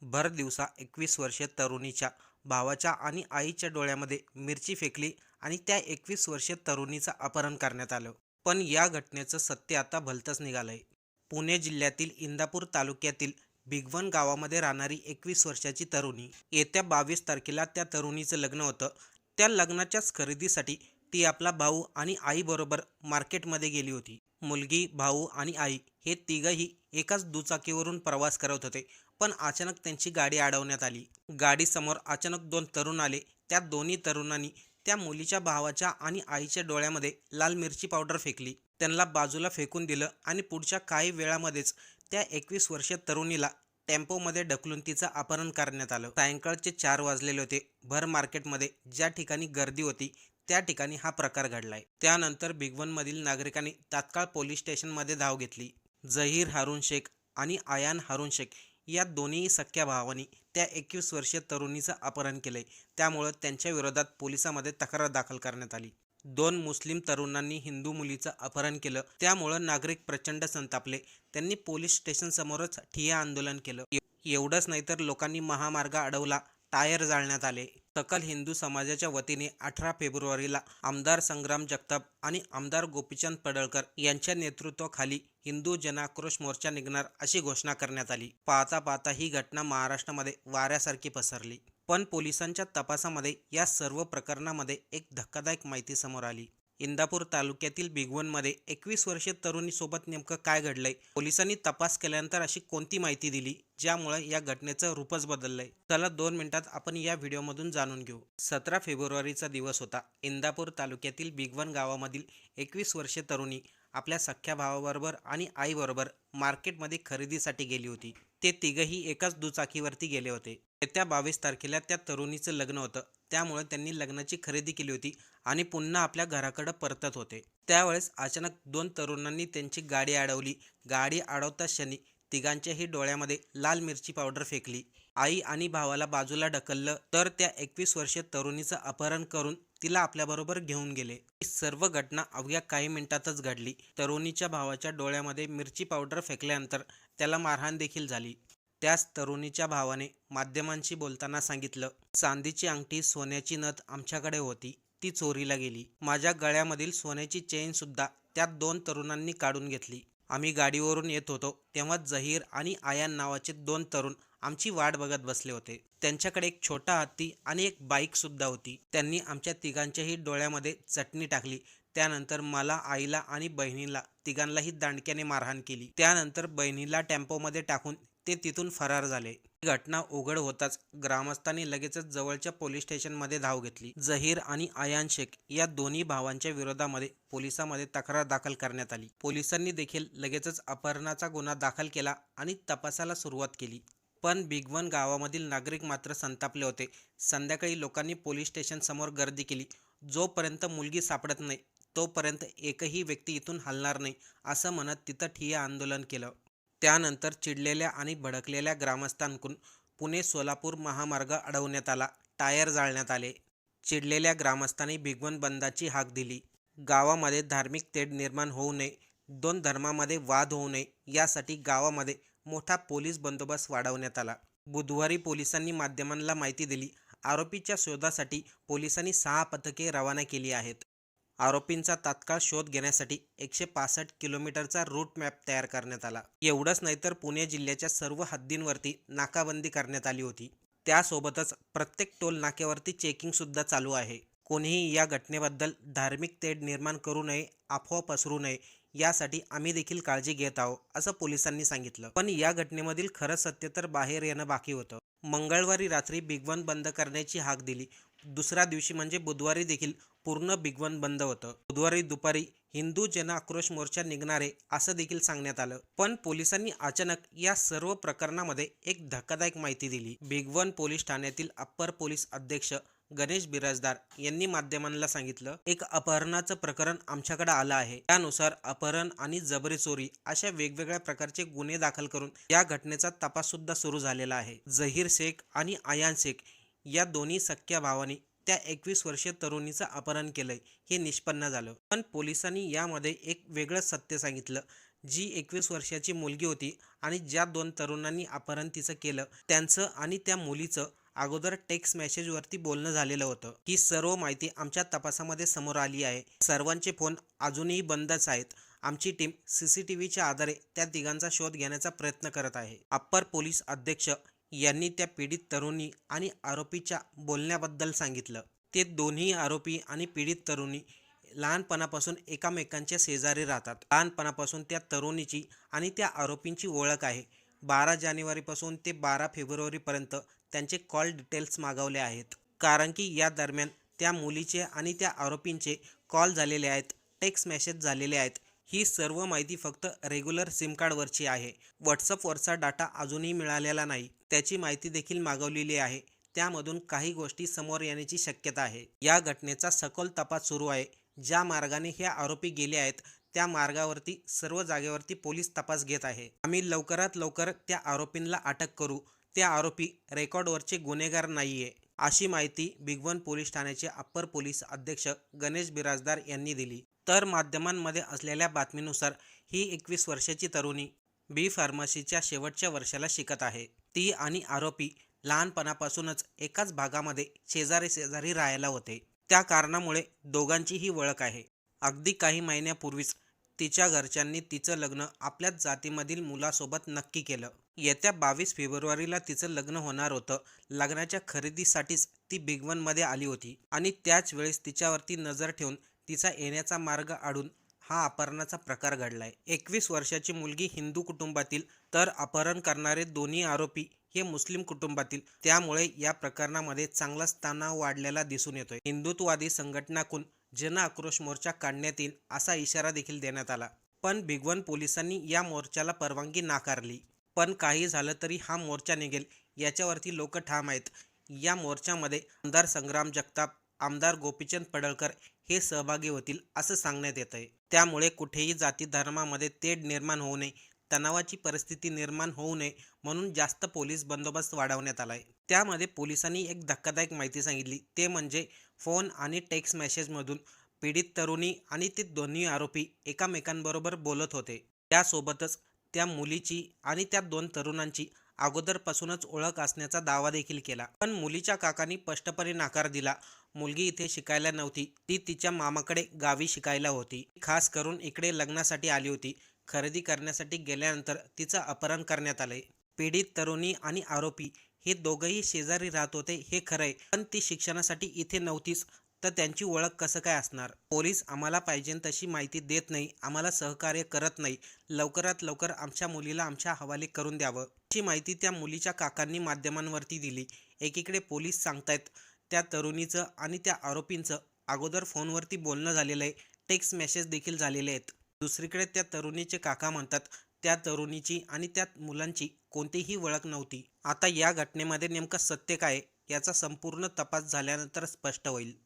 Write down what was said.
भर दिवसा 21 वर्षीय तरुणीच्या भावाच्या आणि आईच्या डोळ्यामध्ये मिरची फेकली आणि त्या 21 वर्षीय तरुणीचं अपहरण करण्यात आलं. पण या घटनेचं सत्य आता भलतंच निघालंय. पुणे जिल्ह्यातील इंदापूर तालुक्यातील भिगवण गावामध्ये राहणारी 21 वर्षाची तरुणी. येत्या 22 तारखेला त्या तरुणीचं लग्न होतं. त्या लग्नाच्याच खरेदीसाठी ती आपला भाऊ आणि आईबरोबर मार्केटमध्ये गेली होती. मुलगी, भाऊ आणि आई हे तिघही एकाच दुचाकीवरून प्रवास करत होते. पण अचानक त्यांची गाडी अडवण्यात आली. गाडीसमोर अचानक दोन तरुण आले. त्या दोन्ही तरुणांनी त्या मुलीच्या भावाच्या आणि आईच्या डोळ्यामध्ये लाल मिरची पावडर फेकली. त्यांना बाजूला फेकून दिलं आणि पुढच्या काही वेळामध्येच त्या 21 वर्षीय तरुणीला टेम्पोमध्ये ढकलून तिचं अपहरण करण्यात आलं. सायंकाळचे 4 वाजलेले होते. भर मार्केटमध्ये ज्या ठिकाणी गर्दी होती त्या ठिकाणी हा प्रकार घडलाय. त्यानंतर भिगवणमधील नागरिकांनी तात्काळ पोलीस स्टेशनमध्ये धाव घेतली. झहीर हारून शेख आणि आयान हारून शेख या दोन्ही सख्या भावांनी त्या 21 वर्षीय तरुणीचं अपहरण केलंय. त्यामुळं त्यांच्या विरोधात पोलिसांमध्ये तक्रार दाखल करण्यात आली. दोन मुस्लिम तरुणांनी हिंदू मुलीचं अपहरण केलं. त्यामुळं नागरिक प्रचंड संतापले. त्यांनी पोलीस स्टेशनसमोरच ठिय्या आंदोलन केलं. एवढंच नाही तर लोकांनी महामार्ग अडवला, टायर जाळण्यात आले. सकल हिंदू समाजाच्या वतीने 18 फेब्रुवारीला आमदार संग्राम जगताप आणि आमदार गोपीचंद पडळकर यांच्या नेतृत्वाखाली हिंदू जनाक्रोश मोर्चा निघणार अशी घोषणा करण्यात आली. पाहता पाहता ही घटना महाराष्ट्रामध्ये वाऱ्यासारखी पसरली. पण पोलिसांच्या तपासामध्ये या सर्व प्रकरणामध्ये एक धक्कादायक माहिती समोर आली. इंदापूर तालुक्यातील भिगवणमध्ये 21 वर्षीय तरुणीसोबत नेमकं काय घडलंय? पोलिसांनी तपास केल्यानंतर अशी कोणती माहिती दिली ज्यामुळे या घटनेचं रूपच बदललंय? चला 2 मिनिटात आपण या व्हिडिओमधून जाणून घेऊ. 17 फेब्रुवारीचा दिवस होता. इंदापूर तालुक्यातील भिगवण गावामधील 21 वर्षीय तरुणी आपल्या सख्ख्या भावाबरोबर आणि आईबरोबर मार्केटमध्ये खरेदीसाठी गेली होती. ते तिघही एकाच दुचाकीवरती गेले होते. येत्या 22 तारखेला त्या तरुणीचं लग्न होतं. त्यामुळे त्यांनी लग्नाची खरेदी केली होती आणि पुन्हा आपल्या घराकडे परतत होते. त्यावेळेस अचानक दोन तरुणांनी त्यांची गाडी अडवली. गाडी अडवताच क्षणी तिघांच्याही डोळ्यामध्ये लाल मिरची पावडर फेकली. आई आणि भावाला बाजूला ढकललं तर त्या 21 वर्षीय तरुणीचं अपहरण करून तिला आपल्याबरोबर घेऊन गेले. ही सर्व घटना अवघ्या काही मिनिटातच घडली. तरुणीच्या भावाच्या डोळ्यामध्ये मिरची पावडर फेकल्यानंतर त्याला मारहाण देखील झाली. त्याच तरुणीच्या भावाने माध्यमांशी बोलताना सांगितलं, चांदीची अंगठी, सोन्याची नथ आमच्याकडे होती, ती चोरीला गेली. माझ्या गळ्यामधील सोन्याची चेन सुद्धा त्या दोन तरुणांनी काढून घेतली. आम्ही गाडीवरून येत होतो तेव्हा झहीर आणि आयान नावाचे दोन तरुण आमची वाट बघत बसले होते. त्यांच्याकडे एक छोटा हत्ती आणि एक बाईक सुद्धा होती. त्यांनी आमच्या तिघांच्याही डोळ्यामध्ये चटणी टाकली. त्यानंतर मला, आईला आणि बहिणीला तिघांनाही दांडक्याने मारहाण केली. त्यानंतर बहिणीला टेम्पोमध्ये टाकून ते तिथून फरार झाले. ही घटना उघड होताच ग्रामस्थांनी लगेचच जवळच्या पोलीस स्टेशनमध्ये धाव घेतली. झहीर आणि आयान शेख या दोन्ही भावांच्या विरोधामध्ये पोलिसांमध्ये तक्रार दाखल करण्यात आली. पोलिसांनी देखील लगेचच अपहरणाचा गुन्हा दाखल केला आणि तपासाला सुरुवात केली. पण भिगवण गावामधील नागरिक मात्र संतापले होते. संध्याकाळी लोकांनी पोलीस स्टेशन समोर गर्दी केली. जोपर्यंत मुलगी सापडत नाही तोपर्यंत एकही व्यक्ती इथून हलणार नाही असं म्हणत तिथं ठिय्या आंदोलन केलं. त्यानंतर चिडलेल्या आणि भडकलेल्या ग्रामस्थांकडून पुणे सोलापूर महामार्ग अडवण्यात आला. टायर जाळण्यात आले. चिडलेल्या ग्रामस्थांनी भिगवण बंदाची हाक दिली. गावामध्ये धार्मिक तेढ निर्माण होऊ नये, दोन धर्मामध्ये वाद होऊ नये यासाठी गावामध्ये मोठा पोलीस बंदोबस्त वाढवण्यात आला. बुधवारी पोलिसांनी माध्यमांना माहिती दिली. आरोपीच्या शोधासाठी पोलिसांनी 6 पथके रवाना केली आहेत. आरोपींचा तात्काळ शोध घेण्यासाठी 165 किलोमीटरचा रूट मॅप तयार करण्यात आला. एवढंच नाही तर पुणे जिल्ह्याच्या सर्व हद्दींवरती नाकाबंदी करण्यात आली होती. त्यासोबतच प्रत्येक टोल नाक्यावरती चेकिंग सुद्धा चालू आहे. कोणीही या घटनेबद्दल धार्मिक तेढ निर्माण करू नये, अफवा पसरू नये यासाठी आम्ही देखील काळजी घेत आहोत असं पोलिसांनी सांगितलं. पण या घटनेमधील खरं सत्य तर बाहेर येणं बाकी होतं. मंगळवारी रात्री भिगवण बंद करण्याची हाक दिली. दुसऱ्या दिवशी म्हणजे बुधवारी देखील पूर्ण भिगवण बंद होतं. बुधवारी दुपारी हिंदू जन आक्रोश मोर्चा निघणार आहे असं देखील सांगण्यात आलं. पण पोलिसांनी अचानक या सर्व प्रकरणामध्ये एक धक्कादायक माहिती दिली. भिगवण पोलीस ठाण्यातील अप्पर पोलीस अधीक्षक गणेश बिराजदार यांनी माध्यमांना सांगितलं, एक अपहरणाचं प्रकरण आमच्याकडे आलं आहे. त्यानुसार अपहरण आणि जबरी चोरी अशा वेगवेगळ्या प्रकारचे गुन्हे दाखल करून या घटनेचा तपास सुद्धा सुरू झालेला आहे. झहीर शेख आणि आयान शेख या दोन्ही सख्ख्या भावांनी त्या 21 वर्षीय तरुणीचं अपहरण केलंय हे निष्पन्न झालं. पण पोलिसांनी यामध्ये एक वेगळं सत्य सांगितलं. जी 21 वर्षाची मुलगी होती आणि ज्या दोन तरुणांनी अपहरण तिचं केलं त्यांचं आणि त्या मुलीचं अगोदर टेक्स्ट मेसेजवरती बोलणं झालेलं होतं. ही सर्व माहिती आमच्या तपासामध्ये समोर आली आहे. सर्वांचे फोन अजूनही बंदच आहेत. आमची टीम CCTVच्या आधारे त्या तिघांचा शोध घेण्याचा प्रयत्न करत आहे. अप्पर पोलीस अध्यक्ष यांनी त्या पीडित तरुणी आणि आरोपीच्या बोलण्याबद्दल सांगितलं. ते दोन्ही आरोपी आणि पीडित तरुणी लहानपणापासून एकमेकांच्या शेजारी राहतात. लहानपणापासून त्या तरुणीची आणि त्या आरोपींची ओळख आहे. 12 जानेवारीपासून ते 12 फेब्रुवारीपर्यंत त्यांचे कॉल डिटेल्स मागवले आहेत. कारण की या दरम्यान त्या मुलीचे आणि त्या आरोपींचे कॉल झालेले आहेत, टेक्स्ट मेसेज झालेले आहेत. ही सर्व माहिती फक्त रेग्युलर सिम कार्डवरची आहे. व्हॉट्सअपवरचा डाटा अजूनही मिळालेला नाही. त्याची माहिती देखील मागवलेली आहे. त्यामधून काही गोष्टी समोर येण्याची शक्यता आहे. या घटनेचा सखोल तपास सुरू आहे. ज्या मार्गाने हे आरोपी गेले आहेत त्या मार्गावरती सर्व जागेवरती पोलीस तपास घेत आहे. आम्ही लवकरात लवकर त्या आरोपींना अटक करू. ते आरोपी रेकॉर्डवरचे गुन्हेगार नाहीये, अशी माहिती भिगवण पोलीस ठाण्याचे अप्पर पोलीस अधीक्षक गणेश बिराजदार यांनी दिली. तर माध्यमांमध्ये असलेल्या बातमीनुसार ही 21 वर्षाची तरुणी B.Pharmacyच्या शेवटच्या वर्षाला शिकत आहे. ती आणि आरोपी लहानपणापासूनच एकाच भागामध्ये शेजारी शेजारी राहायला होते. त्या कारणामुळे दोघांचीही ओळख आहे. अगदी काही महिन्यापूर्वीच तिच्या घरच्यांनी तिचं लग्न आपल्याच जातीमधील मुलासोबत नक्की केलं. येत्या 22 फेब्रुवारीला तिचं लग्न होणार होतं. लग्नाच्या खरेदीसाठीच ती भिगवणमध्ये आली होती आणि त्याच वेळेस तिच्यावरती नजर ठेवून तिचा येण्याचा मार्ग अडून हा अपहरणाचा प्रकार घडलाय. 21 वर्षाची मुलगी हिंदू कुटुंबातील तर अपहरण करणारे दोन्ही आरोपी हे मुस्लिम कुटुंबातील. त्यामुळे या प्रकरणामध्ये चांगलाच तणाव वाढलेला दिसून येतोय. हिंदुत्ववादी संघटनांकडून जन आक्रोश मोर्चा काढण्यात येईल असा इशारा देखील देण्यात आला. पण भिगवण पोलिसांनी या मोर्चाला परवानगी नाकारली. पण काही झालं तरी हा मोर्चा निघेल याच्यावरती लोक ठाम आहेत. या मोर्चामध्ये आमदार संग्राम जगताप, आमदार गोपीचंद पडळकर हे सहभागी होतील असं सांगण्यात येत आहे. त्यामुळे कुठेही जाती धर्मामध्ये तेढ निर्माण होऊ नये, तणावाची परिस्थिती निर्माण होऊ नये म्हणून जास्त पोलीस बंदोबस्त वाढवण्यात आलाय. त्यामध्ये पोलिसांनी एक धक्कादायक माहिती सांगितली. ते म्हणजे फोन आणि टेक्स्ट मेसेजमधून पीडित तरुणी आणि ते दोन्ही आरोपी एकमेकांबरोबर बोलत होते. त्यासोबतच त्या मुलीची आणि त्या दोन तरुणांची अगोदरपासूनच ओळख असण्याचा दावा देखील केला. पण मुलीच्या काकांनी स्पष्टपणे नकार दिला. मुलगी इथे शिकायला नव्हती, ती तिच्या मामाकडे गावी शिकायला होती. खास करून इकडे लग्नासाठी आली होती. खरेदी करण्यासाठी गेल्यानंतर तिचं अपहरण करण्यात आलंय. पीडित तरुणी आणि आरोपी हे दोघंही शेजारी राहत होते हे खरंय, पण ती शिक्षणासाठी इथे नव्हतीच, तर त्यांची ओळख कसं काय असणार? पोलीस आम्हाला पाहिजे तशी माहिती देत नाही, आम्हाला सहकार्य करत नाही. लवकरात लवकर आमच्या मुलीला आमच्या हवाले करून द्यावं, अशी माहिती त्या मुलीच्या काकांनी माध्यमांवरती दिली. एकीकडे पोलीस सांगतायत त्या तरुणीचं आणि त्या आरोपींचं अगोदर फोनवरती बोलणं झालेलं आहे, टेक्स्ट मेसेज देखील झालेले आहेत. दुसरीकडे त्या तरुणीचे काका म्हणतात त्या तरुणीची आणि त्या मुलांची कोणतीही ओळख नव्हती. आता या घटनेमध्ये नेमकं सत्य काय याचा संपूर्ण तपास झाल्यानंतर स्पष्ट होईल.